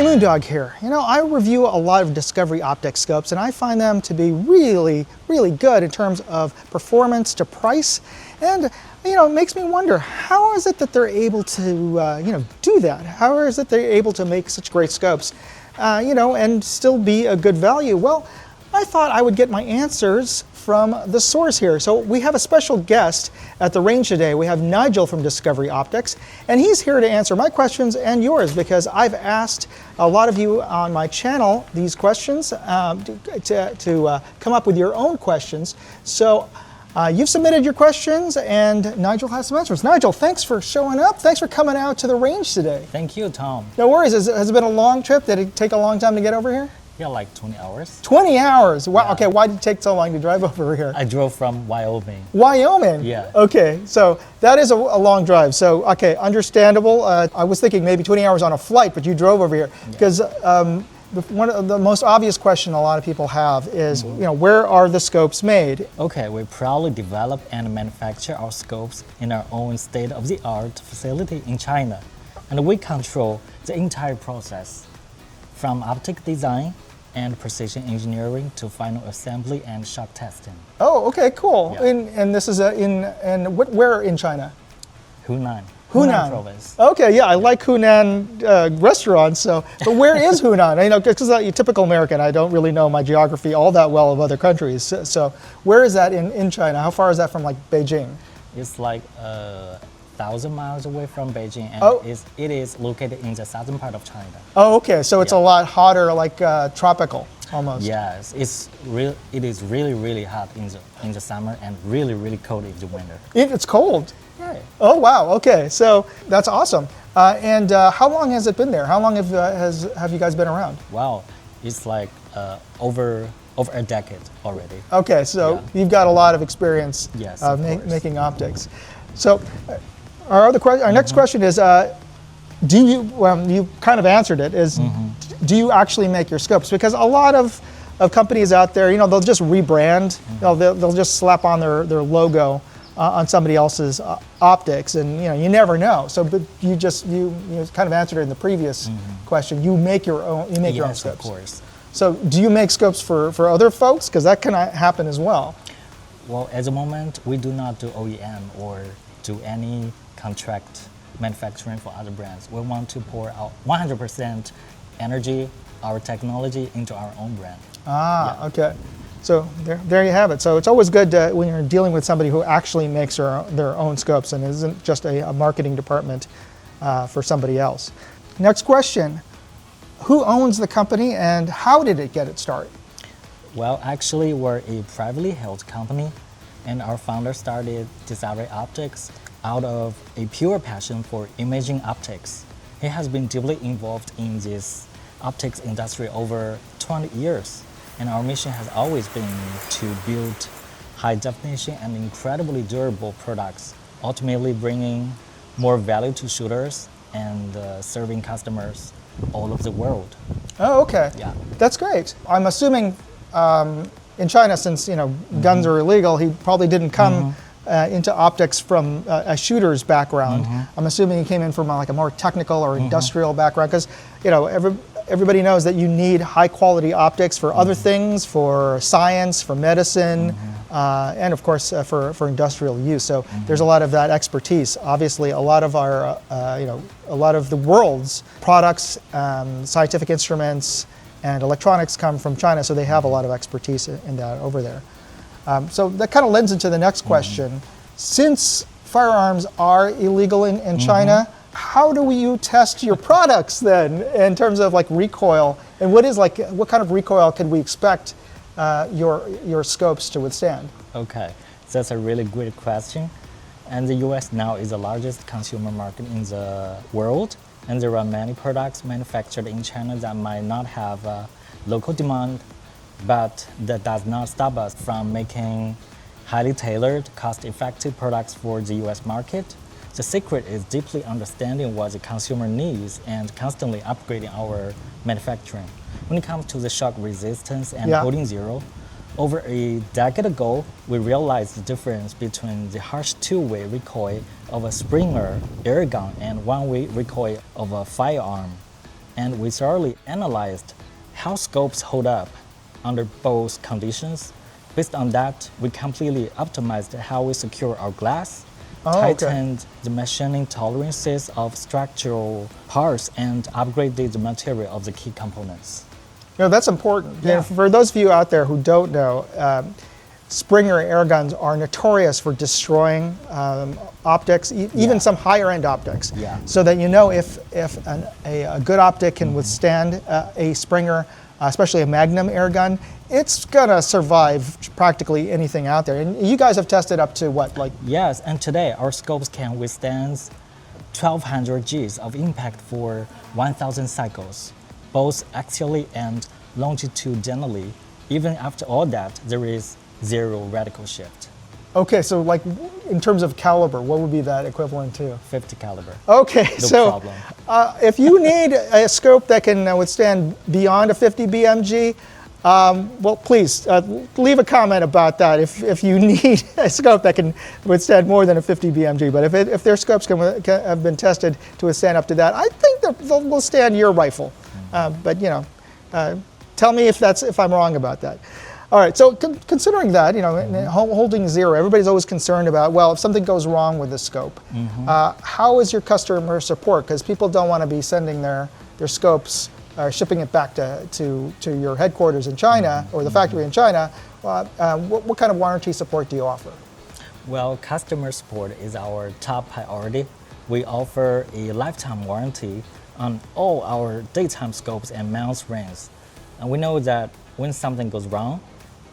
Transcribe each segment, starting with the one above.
Moondog here. You know, I review a lot of Discovery Optics scopes and I find them to be really good in terms of performance to price. And you know, it makes me wonder, how is it that they're able to do that? How is it they're able to make such great scopes, and still be a good value? Well, I thought I would get my answers from the source here. So we have a special guest at the range today. We have Nigel from Discovery Optics, and he's here to answer my questions and yours because I've asked a lot of you on my channel these questions to come up with your own questions. So you've submitted your questions and Nigel has some answers. Nigel, thanks for showing up. Thanks for coming out to the range today. Thank you, Tom. No worries. Has it been a long trip? Did it take a long time to get over here? Yeah, like 20 hours. 20 hours? Wow. Yeah. Okay, why did it take so long to drive over here? I drove from Wyoming. Wyoming? Yeah. Okay, so that is a long drive. So, okay, understandable. I was thinking maybe 20 hours on a flight, but you drove over here. Because one of the most obvious question a lot of people have is, where are the scopes made? Okay, we proudly develop and manufacture our scopes in our own state-of-the-art facility in China. And we control the entire process, from optic design and precision engineering to final assembly and shock testing. Oh, okay, cool. Yeah. And this is where in China? Hunan province. Okay, yeah, I like Hunan restaurants. But where is Hunan? Because you're typical American, I don't really know my geography all that well of other countries. So where is that in China? How far is that from like Beijing? It's like 1,000 miles away from Beijing, and it is located in the southern part of China. Oh, okay. So it's a lot hotter, like tropical, almost. Yes, it is really hot in the summer and really cold in the winter. It's cold. Right. Oh wow. Okay. So that's awesome. And how long has it been there? How long have you guys been around? Wow, it's like over a decade already. Okay. So you've got a lot of experience making optics. So. Our next question is, you kind of answered it, is do you actually make your scopes? Because a lot of companies out there, they'll just rebrand, they'll just slap on their logo on somebody else's optics, and you never know. So, but you kind of answered it in the previous question. You make your own. You make your own scopes. Of course. So, do you make scopes for other folks? Because that can happen as well. Well, at the moment, we do not do OEM or do any contract manufacturing for other brands. We want to pour out 100% energy, our technology into our own brand. Okay. So there you have it. So it's always good when you're dealing with somebody who actually makes their own scopes and isn't just a marketing department for somebody else. Next question. Who owns the company and how did it get its start? Well, actually, we're a privately held company, and our founder started Discoveryoptics out of a pure passion for imaging optics. He has been deeply involved in this optics industry over 20 years, and our mission has always been to build high definition and incredibly durable products, ultimately bringing more value to shooters and serving customers all over the world. Oh, okay. Yeah. That's great. I'm assuming in China, since guns are illegal, he probably didn't come into optics from a shooter's background. I'm assuming he came in from like a more technical or industrial background, because everybody knows that you need high quality optics for other things, for science, for medicine, and of course for industrial use. So there's a lot of that expertise. Obviously, a lot of our a lot of the world's products, scientific instruments, and electronics come from China, so they have a lot of expertise in that over there. So that kind of lends into the next question. Since firearms are illegal in China, how do you test your products then in terms of like recoil? And what kind of recoil can we expect your scopes to withstand? Okay, that's a really great question. And the US now is the largest consumer market in the world. And there are many products manufactured in China that might not have local demand, but that does not stop us from making highly tailored, cost-effective products for the US market. The secret is deeply understanding what the consumer needs and constantly upgrading our manufacturing. When it comes to the shock resistance and holding zero, over a decade ago, we realized the difference between the harsh two-way recoil of a Springer air gun and one-way recoil of a firearm. And we thoroughly analyzed how scopes hold up under both conditions. Based on that, we completely optimized how we secure our glass, tightened the machining tolerances of structural parts, and upgraded the material of the key components. That's important. Yeah. For those of you out there who don't know, Springer air guns are notorious for destroying optics, even some higher end optics. Yeah. So that if a good optic can withstand a Springer, especially a Magnum air gun, it's gonna survive practically anything out there. And you guys have tested up to what, like? Yes, and today our scopes can withstand 1200 Gs of impact for 1000 cycles, both axially and longitudinally. Even after all that, there is zero reticle shift. Okay, so like in terms of caliber, what would be that equivalent to? 50 caliber. Okay, No so problem. If you need a scope that can withstand beyond a 50 BMG, well, please leave a comment about that if you need a scope that can withstand more than a 50 BMG. But if their scopes have been tested to withstand up to that, I think they'll withstand your rifle. But tell me if I'm wrong about that. All right, so considering that, holding zero, everybody's always concerned about, well, if something goes wrong with the scope, how is your customer support? Because people don't want to be sending their scopes, shipping it back to your headquarters in China or the factory in China. What kind of warranty support do you offer? Well, customer support is our top priority. We offer a lifetime warranty on all our daytime scopes and mounts rings. And we know that when something goes wrong,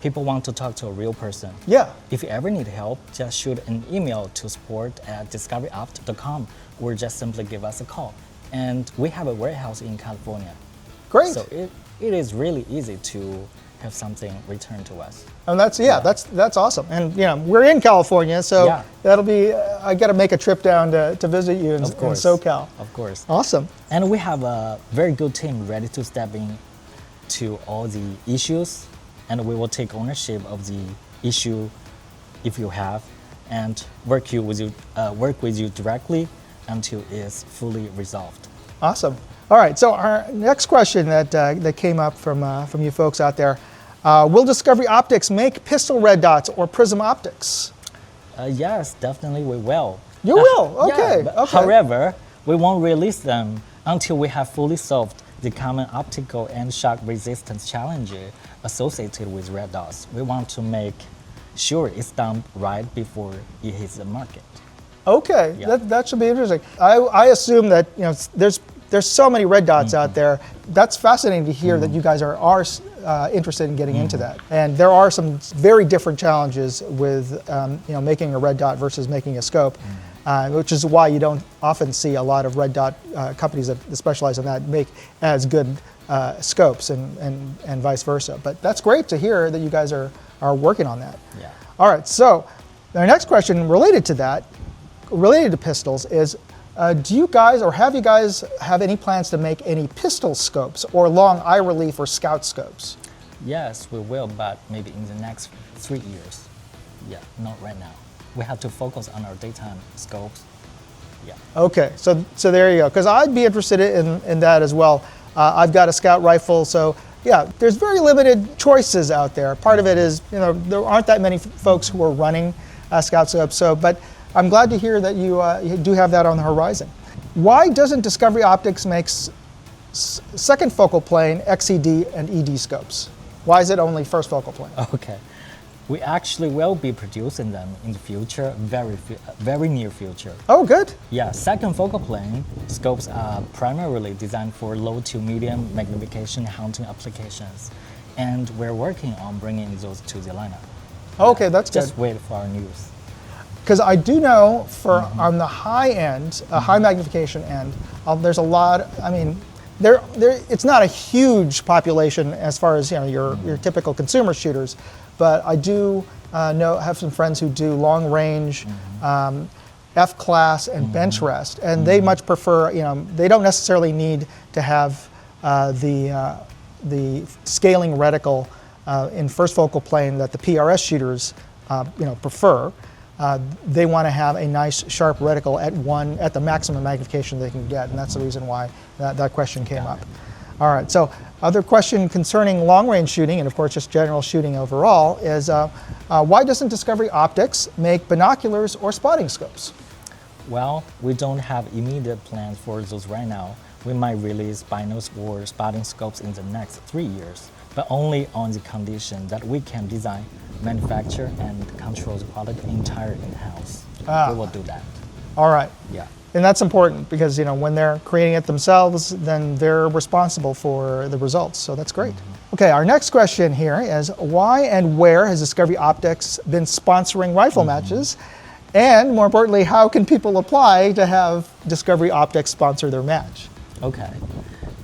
people want to talk to a real person. Yeah. If you ever need help, just shoot an email to support@discoveryopt.com or just simply give us a call. And we have a warehouse in California. Great. So it is really easy to have something returned to us. And that's awesome. And we're in California, so that'll be. I got to make a trip down to visit you in SoCal. Of course. Awesome. And we have a very good team ready to step in to all the issues, and we will take ownership of the issue if you have, and work with you directly until it's fully resolved. Awesome. All right. So our next question that came up from you folks out there: will Discovery Optics make pistol red dots or prism optics? Yes, definitely we will. You will. Okay. Yeah, however, we won't release them until we have fully solved the common optical and shock resistance challenges associated with red dots. We want to make sure it's done right before it hits the market. Okay, that should be interesting. I assume that there's so many red dots out there. That's fascinating to hear that you guys are interested in getting into that. And there are some very different challenges with making a red dot versus making a scope. Which is why you don't often see a lot of red dot companies that specialize in that make as good scopes and vice versa. But that's great to hear that you guys are working on that. Yeah. All right, so our next question related to that, related to pistols is, do you guys or have you guys have any plans to make any pistol scopes or long eye relief or scout scopes? Yes, we will, but maybe in the next 3 years. Yeah, not right now. We have to focus on our daytime scopes. Yeah. Okay, so there you go. Because I'd be interested in that as well. I've got a scout rifle, so yeah, there's very limited choices out there. Part of it is, there aren't that many folks who are running scout scopes. But I'm glad to hear that you do have that on the horizon. Why doesn't Discovery Optics make second focal plane XED and ED scopes? Why is it only first focal plane? Okay. We actually will be producing them in the future, very near future. Oh, good. Yeah, second focal plane scopes are primarily designed for low to medium magnification hunting applications, and we're working on bringing those to the lineup. Okay, that's good. Just wait for our news. Because I do know on the high end, high magnification end, there's a lot. I mean, it's not a huge population as far as your typical consumer shooters. But I do have some friends who do long range, F-class and bench rest, and they much prefer. They don't necessarily need to have the scaling reticle in first focal plane that the PRS shooters prefer. they want to have a nice sharp reticle at the maximum magnification they can get, and that's the reason why that question came up. All right, so other question concerning long-range shooting, and of course just general shooting overall, is why doesn't Discovery Optics make binoculars or spotting scopes? Well, we don't have immediate plans for those right now. We might release binos or spotting scopes in the next 3 years, but only on the condition that we can design, manufacture, and control the quality entirely in-house. We will do that. All right. Yeah. And that's important because when they're creating it themselves, then they're responsible for the results. So that's great. Okay, our next question here is why and where has Discovery Optics been sponsoring rifle matches? And more importantly, how can people apply to have Discovery Optics sponsor their match? Okay.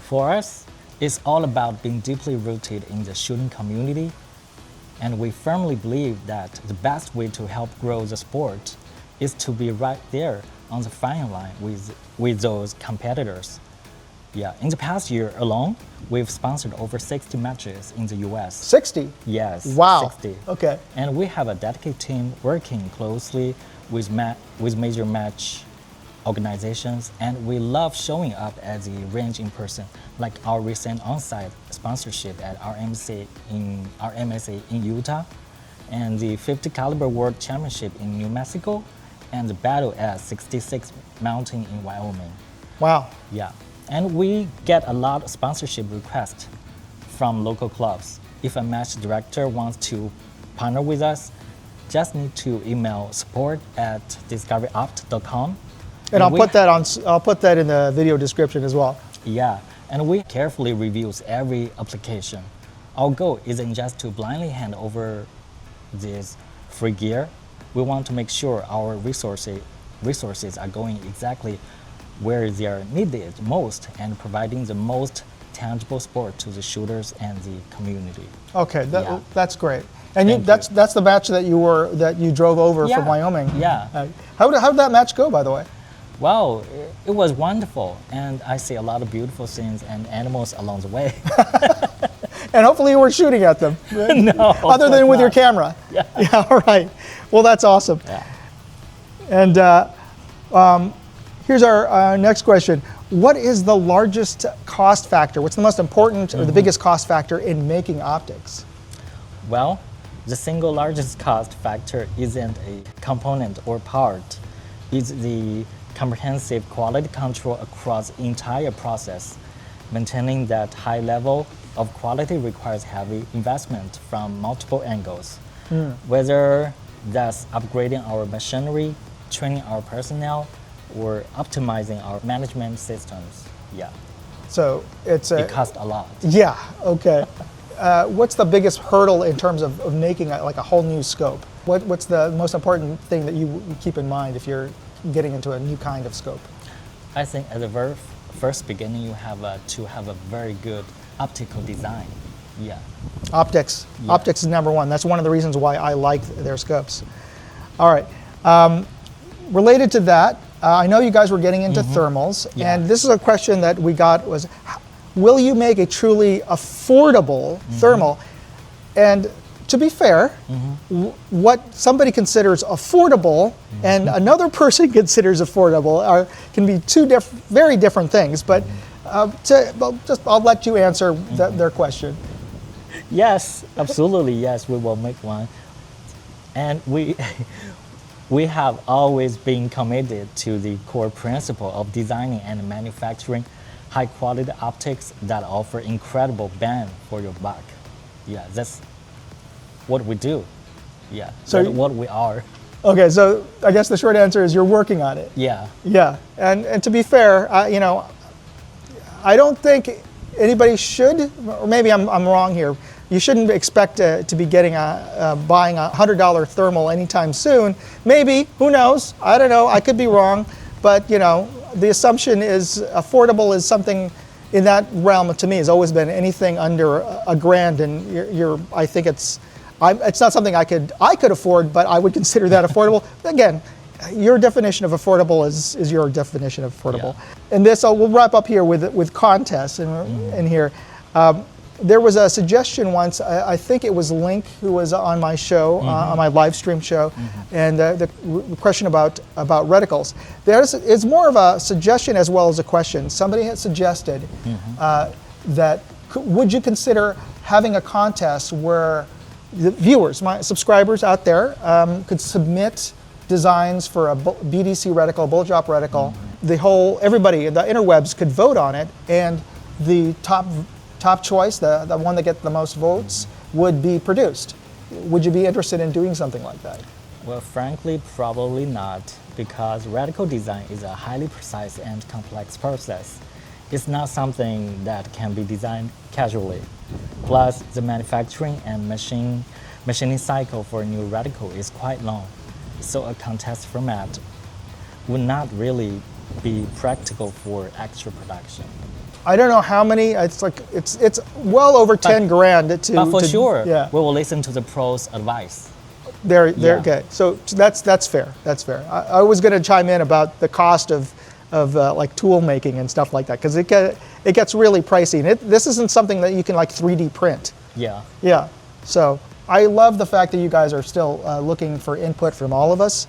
For us, it's all about being deeply rooted in the shooting community. And we firmly believe that the best way to help grow the sport is to be right there on the firing line with those competitors. Yeah, in the past year alone, we've sponsored over 60 matches in the US. 60? Yes, Wow. 60. Okay. And we have a dedicated team working closely with major match organizations, and we love showing up at the range in person, like our recent on-site sponsorship at our MSA in Utah, and the 50 caliber World Championship in New Mexico, and the battle at 66 Mountain in Wyoming. Wow. Yeah, and we get a lot of sponsorship requests from local clubs. If a match director wants to partner with us, just need to email support@discoveryopt.com. And I'll put that in the video description as well. Yeah, and we carefully reviews every application. Our goal isn't just to blindly hand over this free gear. We want to make sure our resources are going exactly where they are needed most and providing the most tangible support to the shooters and the community. Okay, Yeah. that's great. And that's the match that you drove over from Wyoming. Yeah. How did that match go, by the way? Wow, it was wonderful, and I see a lot of beautiful scenes and animals along the way. And hopefully you weren't shooting at them. No, other than with your camera. Yeah. Yeah. All right. Well, that's awesome. Yeah. And here's our next question. What is the largest cost factor? What's the most important or the biggest cost factor in making optics? Well, the single largest cost factor isn't a component or part. It's the comprehensive quality control across the entire process. Maintaining that high level of quality requires heavy investment from multiple angles. Whether that's upgrading our machinery, training our personnel, or optimizing our management systems. Yeah, So it costs a lot. Yeah. Okay. What's the biggest hurdle in terms of making like a whole new scope? What's the most important thing that you keep in mind if you're getting into a new kind of scope? I think at the very first beginning, you have to have a very good optical design. Yeah. Optics. Yeah. Optics is number one. That's one of the reasons why I like their scopes. All right. Related to that, I know you guys were getting into thermals, Yeah. and this is a question that we got was, will you make a truly affordable thermal? And to be fair, what somebody considers affordable and another person considers affordable can be two very different things. But I'll let you answer their question. Yes, absolutely. Yes, we will make one. And we have always been committed to the core principle of designing and manufacturing high quality optics that offer incredible bang for your buck. Yeah, that's what we do. Yeah, So that's what we are. Okay, so I guess the short answer is you're working on it. Yeah. Yeah, and to be fair, I don't think anybody should, or maybe I'm wrong here. You shouldn't expect to be buying a $100 thermal anytime soon. Maybe, who knows? I don't know. I could be wrong, but the assumption is affordable is something in that realm. To me, has always been anything under $1,000, and I think it's not something I could afford, but I would consider that affordable. Again, your definition of affordable is your definition of affordable. Yeah. And we'll wrap up here with contests in here. There was a suggestion once, I think it was Link who was on my show, on my live stream show, and the question about reticles. It's more of a suggestion as well as a question. Somebody had suggested that would you consider having a contest where the viewers, my subscribers out there, could submit designs for a BDC reticle, bulge op reticle. Everybody, the interwebs could vote on it, and the top choice, the one that gets the most votes, would be produced. Would you be interested in doing something like that? Well, frankly, probably not, because reticle design is a highly precise and complex process. It's not something that can be designed casually. Plus, the manufacturing and machining cycle for a new reticle is quite long, so a contest format would not really be practical for actual production. I don't know how many. It's well over 10 grand to. But for sure, yeah. we will listen to the pros' advice. There. Yeah. Okay. So that's fair. That's fair. I was going to chime in about the cost of like tool making and stuff like that, because it gets really pricey. And this isn't something that you can like 3D print. Yeah. Yeah. So I love the fact that you guys are still looking for input from all of us.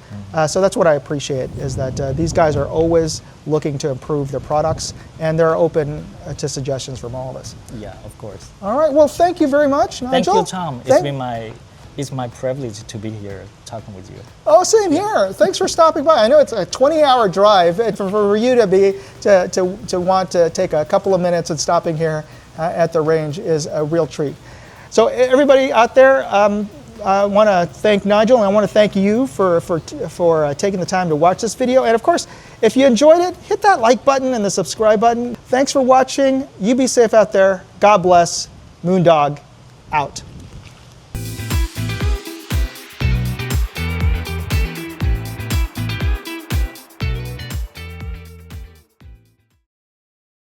So that's what I appreciate, is that these guys are always looking to improve their products, and they're open to suggestions from all of us. Yeah, of course. All right. Well, thank you very much, Nigel. Thank you, Tom. It's my privilege to be here talking with you. Oh, same here. Thanks for stopping by. I know it's a 20-hour drive, and for you to want to take a couple of minutes and stopping here at the range is a real treat. So everybody out there, I want to thank Nigel, and I want to thank you for taking the time to watch this video. And of course, if you enjoyed it, hit that like button and the subscribe button. Thanks for watching. You be safe out there. God bless. Moondog out.